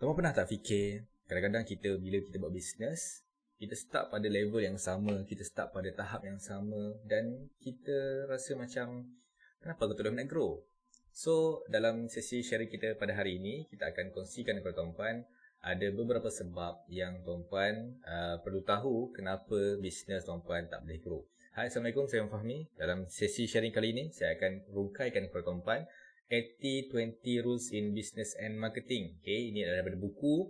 Kamu pernah tak fikir, kadang-kadang bila kita buat bisnes, kita start pada level yang sama, kita start pada tahap yang sama dan kita rasa macam, kenapa kita nak grow? So, dalam sesi sharing kita pada hari ini, kita akan kongsikan kepada tuan-puan ada beberapa sebab yang tuan-puan perlu tahu kenapa bisnes tuan-puan tak boleh grow. Hai, Assalamualaikum, saya Fahmi. Dalam sesi sharing kali ini, saya akan rungkaikan kepada tuan-puan 80-20 Rules in Business and Marketing. Okay, ini adalah daripada buku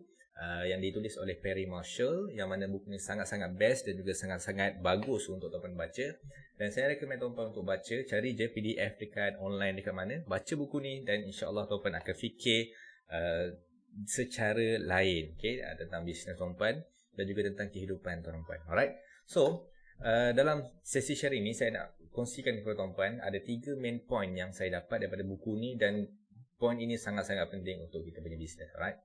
yang ditulis oleh Perry Marshall, yang mana buku ini sangat-sangat best dan juga sangat-sangat bagus untuk tuan-puan baca. Dan saya rekomen tuan-puan untuk baca, cari je PDF dekat online dekat mana, baca buku ni dan insya-Allah tuan-puan akan fikir secara lain, okay, tentang bisnes tuan-puan dan juga tentang kehidupan tuan-puan. Alright. So, dalam sesi sharing ni saya nak kongsikan kepada tuan-puan ada 3 main point yang saya dapat daripada buku ni, dan point ini sangat-sangat penting untuk kita punya bisnes. Alright.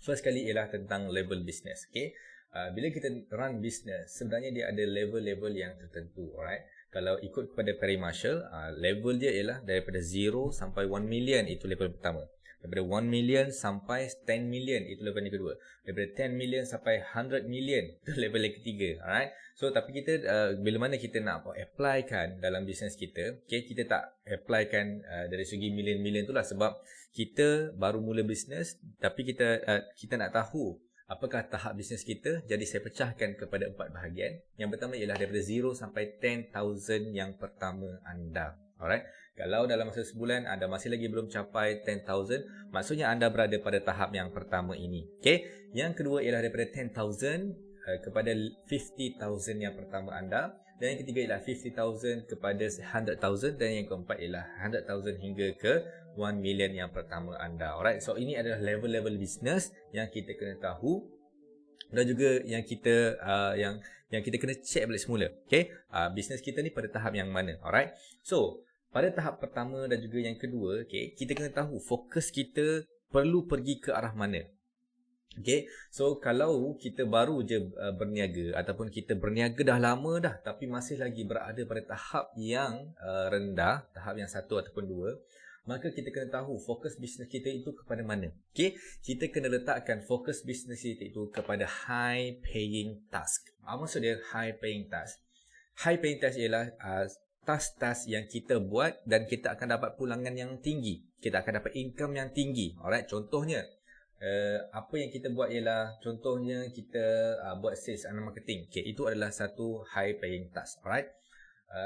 First kali ialah tentang level business. Okay. Bila kita run business, sebenarnya dia ada level-level yang tertentu. Alright. Kalau ikut kepada Perry Marshall, level dia ialah daripada 0 sampai 1 million, itu level pertama. Daripada 1 million sampai 10 million, itu level yang kedua. Daripada 10 million sampai 100 million, itu level yang ketiga. Alright. So, tapi kita bila mana kita nak applykan dalam bisnes kita, okay, kita tak applykan dari segi million-million itulah, sebab kita baru mula bisnes, tapi kita nak tahu apakah tahap bisnes kita. Jadi saya pecahkan kepada 4 bahagian. Yang pertama ialah daripada 0 sampai 10,000 yang pertama anda. Alright. Kalau dalam masa sebulan anda masih lagi belum capai 10,000, maksudnya anda berada pada tahap yang pertama ini. Okay. Yang kedua ialah daripada 10,000 kepada 50,000 yang pertama anda, dan yang ketiga ialah 50,000 kepada 100,000, dan yang keempat ialah 100,000 hingga ke 1 million yang pertama anda. Alright. So ini adalah level-level bisnes yang kita kena tahu dan juga yang kita yang kita kena check balik semula. Okay. Bisnes kita ni pada tahap yang mana. Alright. So pada tahap pertama dan juga yang kedua, okay, kita kena tahu fokus kita perlu pergi ke arah mana. Okay, so kalau kita baru je berniaga ataupun kita berniaga dah lama dah tapi masih lagi berada pada tahap yang rendah, tahap yang 1 ataupun 2, maka kita kena tahu fokus bisnes kita itu kepada mana. Okay, kita kena letakkan fokus bisnes kita itu kepada high paying task. Apa maksud dia high paying task? High paying task ialah task-task yang kita buat dan kita akan dapat pulangan yang tinggi. Kita akan dapat income yang tinggi. Alright, contohnya apa yang kita buat ialah, contohnya kita buat sales and marketing. Okay, itu adalah satu high paying task. Alright.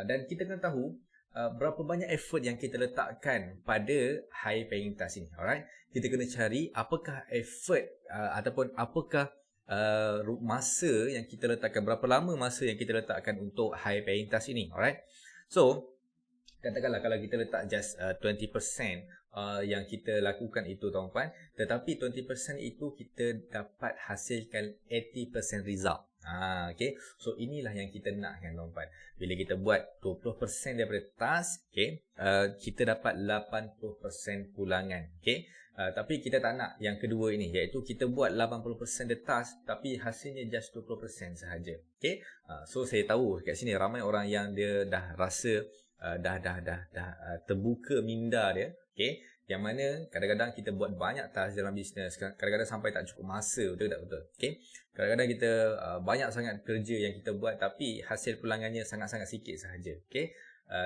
Dan kita kena tahu berapa banyak effort yang kita letakkan pada high paying task ini. Alright. Kita kena cari apakah effort ataupun apakah masa yang kita letakkan, berapa lama masa yang kita letakkan untuk high paying task ini. Alright. So, katakanlah kalau kita letak just 20% yang kita lakukan itu tuan-puan, tetapi 20% itu kita dapat hasilkan 80% result. Okay. So inilah yang kita nak kan tuan-puan. Bila kita buat 20% daripada task, okay, kita dapat 80% pulangan. Okay. Tapi kita tak nak yang kedua ini, iaitu kita buat 80% the task tapi hasilnya just 20% sahaja. Okay. So saya tahu kat sini ramai orang yang dia dah rasa dah terbuka minda dia. Okay. Yang mana kadang-kadang kita buat banyak task dalam bisnes, kadang-kadang sampai tak cukup masa, betul tak betul? Okay. Kadang-kadang kita banyak sangat kerja yang kita buat tapi hasil pulangannya sangat-sangat sikit sahaja. Okay.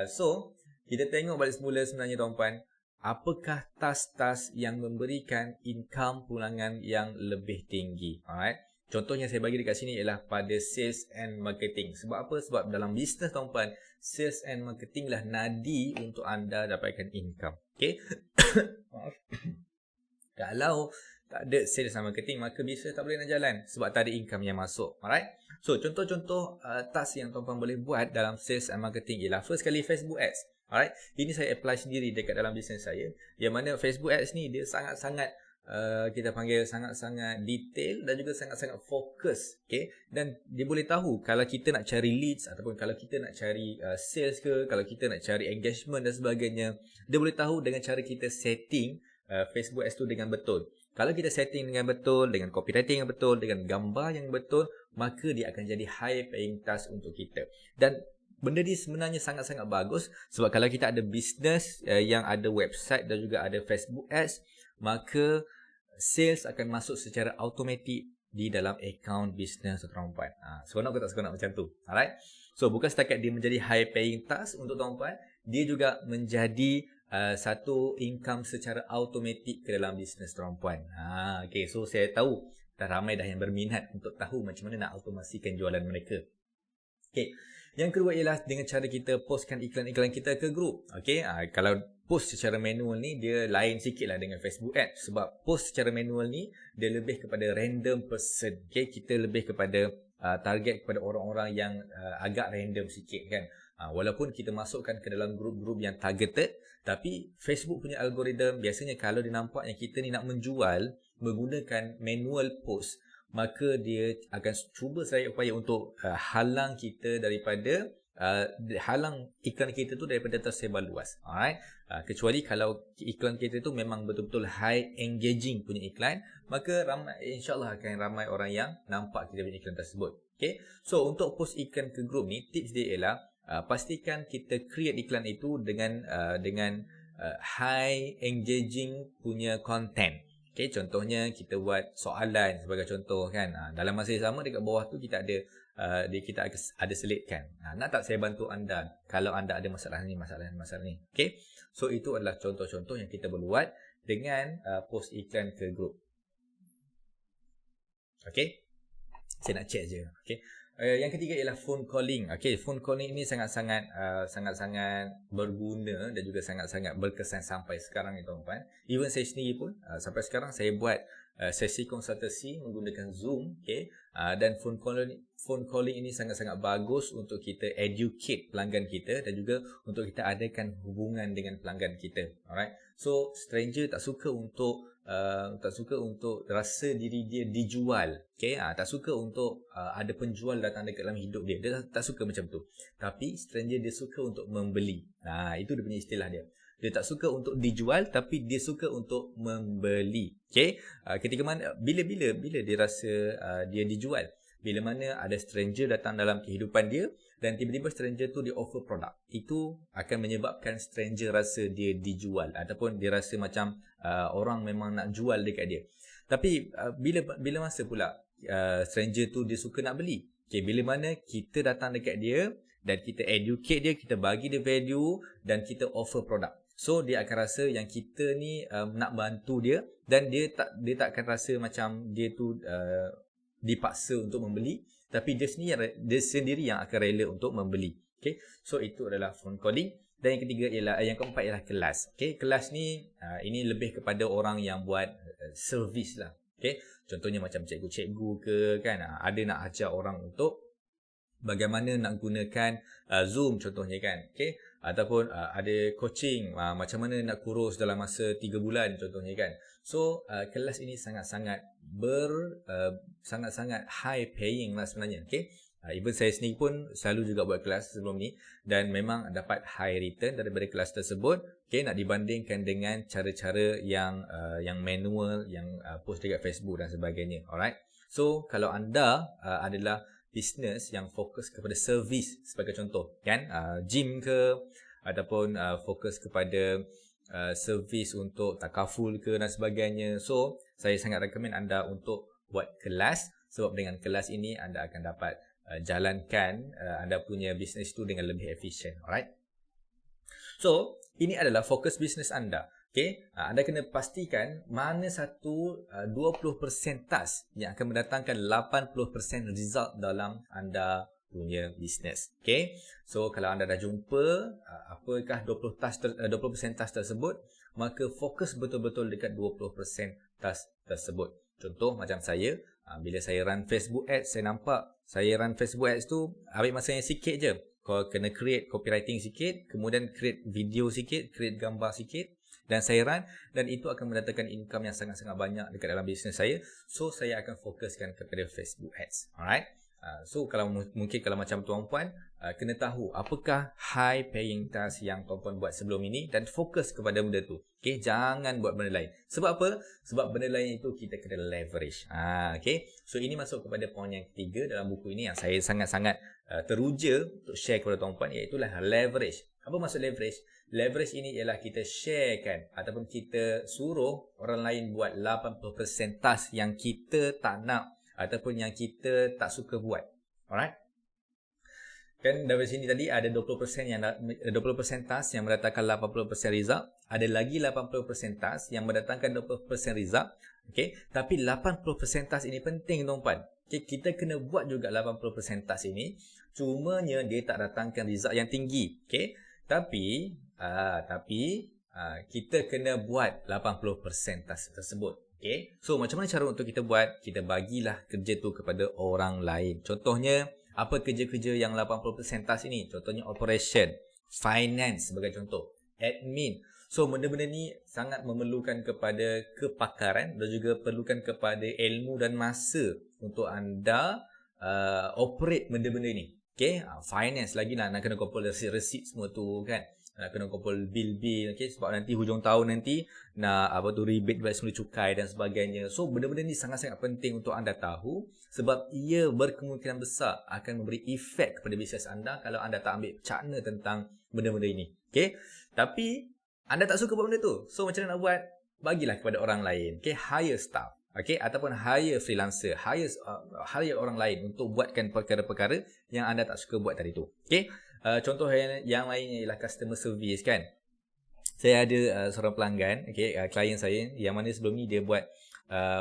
So kita tengok balik semula sebenarnya tuan-puan, apakah task-task yang memberikan income pulangan yang lebih tinggi. Alright. Contohnya saya bagi dekat sini ialah pada sales and marketing. Sebab apa? Sebab dalam bisnes tuan-puan, sales and marketing lah nadi untuk anda dapatkan income. Okay. Maaf. Kalau tak ada sales and marketing, maka bisnes tak boleh nak jalan sebab tak ada income yang masuk. Alright. So contoh-contoh task yang tuan-puan boleh buat dalam sales and marketing ialah first kali Facebook Ads. Alright. Ini saya apply sendiri dekat dalam bisnes saya, yang mana Facebook Ads ni dia sangat-sangat kita panggil sangat-sangat detail dan juga sangat-sangat fokus. Okay. Dan dia boleh tahu kalau kita nak cari leads ataupun kalau kita nak cari sales ke, kalau kita nak cari engagement dan sebagainya, dia boleh tahu dengan cara kita setting Facebook Ads tu dengan betul. Kalau kita setting dengan betul, dengan copywriting yang betul, dengan gambar yang betul, maka dia akan jadi high paying task untuk kita. Dan benda ni sebenarnya sangat-sangat bagus sebab kalau kita ada bisnes yang ada website dan juga ada Facebook Ads, maka sales akan masuk secara automatik di dalam account bisnes tuan-puan. Seronok ke tak seronok macam tu? Alright. So bukan setakat dia menjadi high paying task untuk tuan-puan, dia juga menjadi satu income secara automatik ke dalam bisnes tuan-puan. Okay, so saya tahu dah ramai dah yang berminat untuk tahu macam mana nak automasikan jualan mereka. Okay. Yang kedua ialah dengan cara kita postkan iklan-iklan kita ke grup. Okay, kalau post secara manual ni dia lain sikit lah dengan Facebook Ads. Sebab post secara manual ni dia lebih kepada random person. Okay, kita lebih kepada target kepada orang-orang yang agak random sikit kan. Walaupun kita masukkan ke dalam grup-grup yang targeted, tapi Facebook punya algoritma biasanya kalau dia nampak yang kita ni nak menjual menggunakan manual post, maka dia akan cuba saya upaya untuk halang kita daripada halang iklan kita tu daripada tersebar luas. Alright. Kecuali kalau iklan kita tu memang betul-betul high engaging punya iklan, maka insyaAllah akan ramai orang yang nampak kita punya iklan tersebut. Okay. So untuk post iklan ke grup ni, tips dia ialah pastikan kita create iklan itu dengan high engaging punya content. Okay, contohnya kita buat soalan sebagai contoh kan. Dalam masa yang sama dekat bawah tu kita ada kita ada selitkan. Nak tak saya bantu anda kalau anda ada masalah ni. Okay. So itu adalah contoh-contoh yang kita buat dengan post iklan ke grup. Okay. Saya nak check je. Okay. Yang ketiga ialah phone calling. Okay, phone calling ini sangat-sangat berguna dan juga sangat-sangat berkesan sampai sekarang ni tuan-tuan. Even saya sendiri pun sampai sekarang saya buat sesi konsultasi menggunakan Zoom. Okay. Dan phone calling ini sangat-sangat bagus untuk kita educate pelanggan kita dan juga untuk kita adakan hubungan dengan pelanggan kita. Alright. So stranger tak suka untuk rasa diri dia dijual. Okay? Tak suka untuk ada penjual datang dekat dalam hidup dia. Dia tak suka macam tu. Tapi stranger dia suka untuk membeli. Itu dia punya istilah dia. Dia tak suka untuk dijual, tapi dia suka untuk membeli. Okay? Ketika mana bila dia rasa dia dijual, bila mana ada stranger datang dalam kehidupan dia dan tiba-tiba stranger tu dia offer produk, itu akan menyebabkan stranger rasa dia dijual ataupun dia rasa macam orang memang nak jual dekat dia. Tapi bila masa pula stranger tu dia suka nak beli. Okay, bila mana kita datang dekat dia dan kita educate dia, kita bagi dia value dan kita offer produk. So dia akan rasa yang kita ni nak bantu dia dan dia tak akan rasa macam dia tu dipaksa untuk membeli, tapi dia sendiri yang akan rela untuk membeli. Okay, so itu adalah phone calling. Dan yang keempat ialah kelas. Okay, kelas ni ini lebih kepada orang yang buat servis lah. Okay, contohnya macam cikgu-cikgu ke kan, ada nak ajar orang untuk bagaimana nak gunakan Zoom contohnya kan. Okay, ataupun ada coaching macam mana nak kurus dalam masa 3 bulan contohnya kan. So kelas ini sangat-sangat high paying lah sebenarnya. Okay, even saya sendiri pun selalu juga buat kelas sebelum ni dan memang dapat high return daripada kelas tersebut. Okay, nak dibandingkan dengan cara-cara yang manual, yang post dekat Facebook dan sebagainya. Alright. So kalau anda adalah business yang fokus kepada servis sebagai contoh kan, gym ke ataupun fokus kepada servis untuk takaful ke dan sebagainya, so saya sangat recommend anda untuk buat kelas, sebab dengan kelas ini anda akan dapat jalankan anda punya bisnes itu dengan lebih efisien. Alright. So ini adalah fokus bisnes anda. Okay, anda kena pastikan mana satu 20% task yang akan mendatangkan 80% result dalam anda punya bisnes. Okay, so kalau anda dah jumpa apakah 20% task tersebut, maka fokus betul-betul dekat 20% task tersebut. Contoh macam saya, bila saya run Facebook Ads, saya nampak saya run Facebook Ads tu ambil masa yang sikit je. Kau kena create copywriting sikit, kemudian create video sikit, create gambar sikit, dan saya run, dan itu akan mendatangkan income yang sangat-sangat banyak dekat dalam bisnes saya. So saya akan fokuskan kepada Facebook Ads. Alright. So kalau mungkin kalau macam tuan-puan kena tahu apakah high paying task yang tuan-puan buat sebelum ini dan fokus kepada benda tu. Okay, jangan buat benda lain. Sebab apa? Sebab benda lain itu kita kena leverage. Okay, so ini masuk kepada poin yang ketiga dalam buku ini yang saya sangat-sangat teruja untuk share kepada tuan-puan, iaitu leverage. Apa maksud leverage? Leverage ini ialah kita sharekan ataupun kita suruh orang lain buat 80% task yang kita tak nak ataupun yang kita tak suka buat. Alright? Kan dari sini tadi ada 20% yang 20% task yang mendatangkan 80% result, ada lagi 80% task yang mendatangkan 20% result. Okey, tapi 80% task ini penting tuan-puan. Okay, kita kena buat juga 80% task ini, cumanya dia tak datangkan result yang tinggi. Okey. Tapi kita kena buat 80% task tersebut. Okay. So macam mana cara untuk kita buat? Kita bagilah kerja tu kepada orang lain. Contohnya, apa kerja-kerja yang 80% task ini? Contohnya operation, finance sebagai contoh, admin. So benda-benda ni sangat memerlukan kepada kepakaran dan juga perlukan kepada ilmu dan masa untuk anda operate benda-benda ni. Okay, finance lagi nak kena kumpul resit semua tu kan. Nak kena kumpul bil-bil, okay, sebab nanti hujung tahun nanti nak rebate balik semula cukai dan sebagainya. So benda-benda ni sangat-sangat penting untuk anda tahu sebab ia berkemungkinan besar akan memberi efek kepada bisnes anda kalau anda tak ambil cakna tentang benda-benda ini. Okay, tapi anda tak suka buat benda tu. So macam mana nak buat? Bagilah kepada orang lain. Okay, hire staff. Okay, ataupun hire freelancer, hire orang lain untuk buatkan perkara-perkara yang anda tak suka buat tadi tu. Okay, contoh yang lainnya ialah customer service kan. Saya ada seorang pelanggan, okay, klien saya yang mana sebelum ni dia buat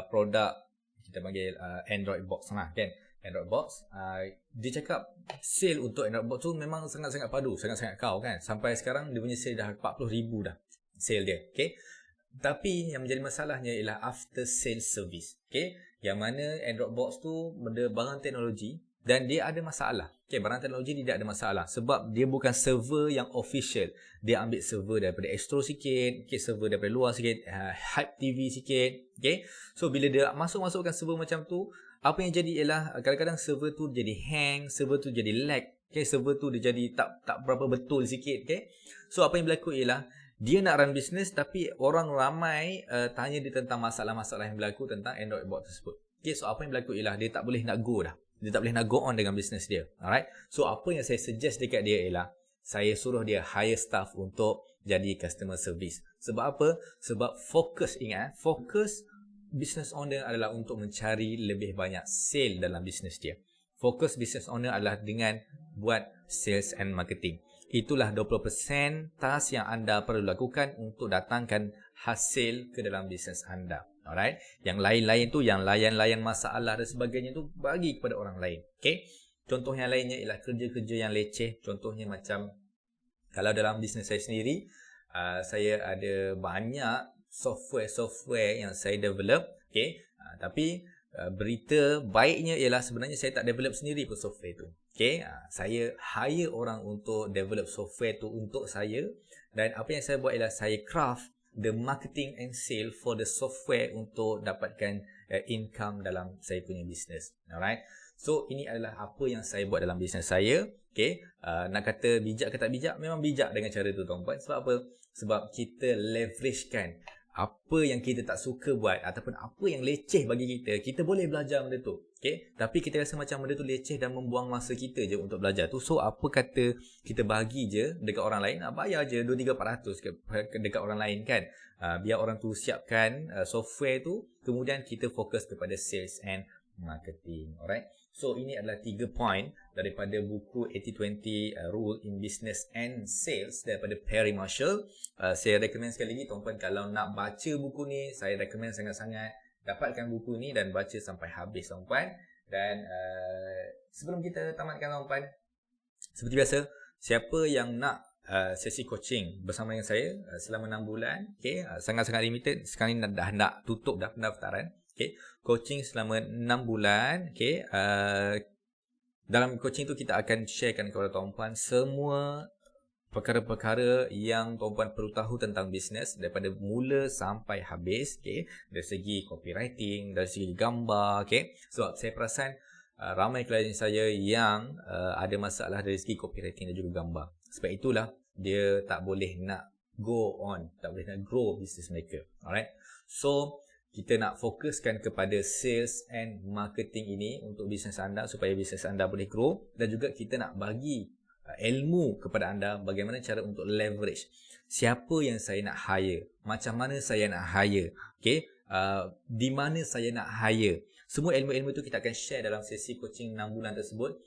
produk kita panggil Android box lah kan. Android box, dia cakap sale untuk Android box tu memang sangat-sangat padu, sangat-sangat kau kan. Sampai sekarang dia punya sale dah 40,000 dah sale dia. Okay. Tapi yang menjadi masalahnya ialah after sales service. Okay, yang mana Android box tu benda barang teknologi dan dia ada masalah. Okay, barang teknologi dia tidak ada masalah sebab dia bukan server yang official. Dia ambil server daripada Astro sikit, okay, server daripada luar sikit, Hype TV sikit. Okay, so bila dia masukkan server macam tu, apa yang jadi ialah kadang-kadang server tu jadi hang, server tu jadi lag. Okay, server tu dia jadi tak berapa betul sikit. Okay, so apa yang berlaku ialah dia nak run business tapi orang ramai tanya dia tentang masalah-masalah yang berlaku tentang Android box tersebut. Okay, so apa yang berlaku ialah dia tak boleh nak go dah. Dia tak boleh nak go on dengan business dia. Alright. So apa yang saya suggest dekat dia ialah saya suruh dia hire staff untuk jadi customer service. Sebab apa? Sebab fokus, ingat, fokus business owner adalah untuk mencari lebih banyak sale dalam business dia. Fokus business owner adalah dengan buat sales and marketing. Itulah 20% task yang anda perlu lakukan untuk datangkan hasil ke dalam bisnes anda. Alright. Yang lain-lain tu, yang layan-layan masalah dan sebagainya tu bagi kepada orang lain. Okay. Contoh yang lainnya ialah kerja-kerja yang leceh. Contohnya macam kalau dalam bisnes saya sendiri, saya ada banyak software yang saya develop. Okay. Tapi berita baiknya ialah sebenarnya saya tak develop sendiri pun software tu. Okay, saya hire orang untuk develop software tu untuk saya dan apa yang saya buat ialah saya craft the marketing and sale for the software untuk dapatkan income dalam saya punya business. Alright. So ini adalah apa yang saya buat dalam business saya. Okay, nak kata bijak ke tak bijak, memang bijak dengan cara tu tuan-puan. Sebab apa? Sebab kita leveragekan apa yang kita tak suka buat ataupun apa yang leceh bagi kita boleh belajar benda tu. Okay? Tapi kita rasa macam benda tu leceh dan membuang masa kita je untuk belajar tu. So apa kata kita bagi je dekat orang lain, bayar je 2-3-400 dekat orang lain kan. Biar orang tu siapkan software tu, kemudian kita fokus kepada sales and marketing. Alright. So ini adalah 3 point daripada buku 80-20 Rule in Business and Sales daripada Perry Marshall. Saya recommend sekali lagi tuan-puan kalau nak baca buku ni, saya recommend sangat-sangat dapatkan buku ni dan baca sampai habis tuan-puan. Dan sebelum kita tamatkan tuan-puan, seperti biasa, siapa yang nak sesi coaching bersama dengan saya selama 6 bulan, okay, sangat-sangat limited. Sekarang ni dah nak tutup dah pendaftaran. Okay, coaching selama 6 bulan. Okay, dalam coaching tu kita akan sharekan kepada tuan-puan semua perkara-perkara yang tuan-puan perlu tahu tentang bisnes daripada mula sampai habis. Okay, dari segi copywriting, dari segi gambar. Okay, sebab saya perasan ramai klien saya yang ada masalah dari segi copywriting dan juga gambar. Sebab itulah dia tak boleh nak go on, tak boleh nak grow bisnes mereka. Alright, so kita nak fokuskan kepada sales and marketing ini untuk bisnes anda supaya bisnes anda boleh grow, dan juga kita nak bagi ilmu kepada anda bagaimana cara untuk leverage. Siapa yang saya nak hire, macam mana saya nak hire, okay? Di mana saya nak hire. Semua ilmu-ilmu tu kita akan share dalam sesi coaching 6 bulan tersebut.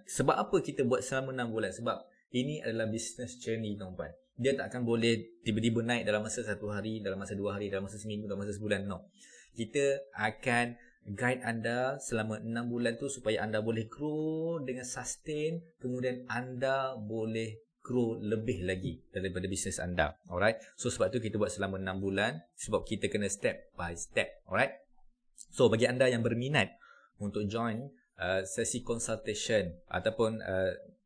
Sebab apa kita buat selama 6 bulan? Sebab ini adalah business journey, tuan-puan. Dia tak akan boleh tiba-tiba naik dalam masa 1 hari, dalam masa 2 hari, dalam masa seminggu, dalam masa sebulan. No. Kita akan guide anda selama 6 bulan tu supaya anda boleh grow dengan sustain, kemudian anda boleh grow lebih lagi daripada bisnes anda. Alright. So sebab tu kita buat selama 6 bulan, sebab kita kena step by step. Alright. So bagi anda yang berminat untuk join sesi consultation ataupun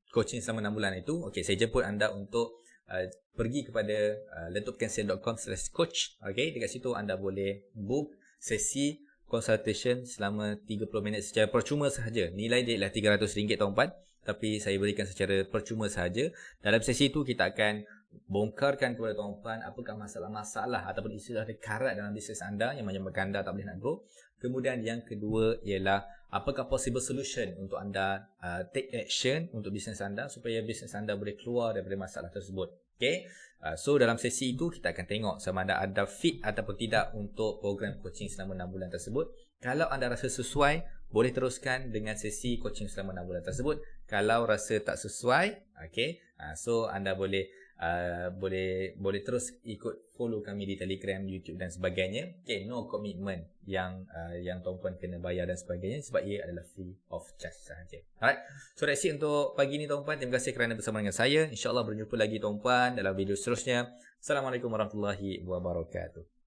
coaching selama 6 bulan itu, okay, saya jemput anda untuk pergi kepada laptopcancel.com/coach. Okay, dekat situ anda boleh book sesi consultation selama 30 minit secara percuma sahaja. Nilai dia ialah RM300, tuan-puan, tapi saya berikan secara percuma sahaja. Dalam sesi itu kita akan bongkarkan kepada tuan-puan apakah masalah-masalah ataupun isu ada karat dalam bisnes anda yang menyebabkan anda tak boleh nak grow. Kemudian yang kedua ialah apakah possible solution untuk anda take action untuk bisnes anda supaya bisnes anda boleh keluar daripada masalah tersebut. Okay. So dalam sesi itu kita akan tengok sama ada fit ataupun tidak untuk program coaching selama 6 bulan tersebut. Kalau anda rasa sesuai, boleh teruskan dengan sesi coaching selama 6 bulan tersebut. Kalau rasa tak sesuai, okay, so anda boleh terus ikut follow kami di Telegram, YouTube dan sebagainya. Okay, no commitment yang tuan-puan kena bayar dan sebagainya sebab ia adalah free of charge sahaja. Alright. So that's it untuk pagi ni, tuan-puan. Terima kasih kerana bersama dengan saya. InsyaAllah berjumpa lagi, tuan-puan, dalam video seterusnya. Assalamualaikum warahmatullahi wabarakatuh.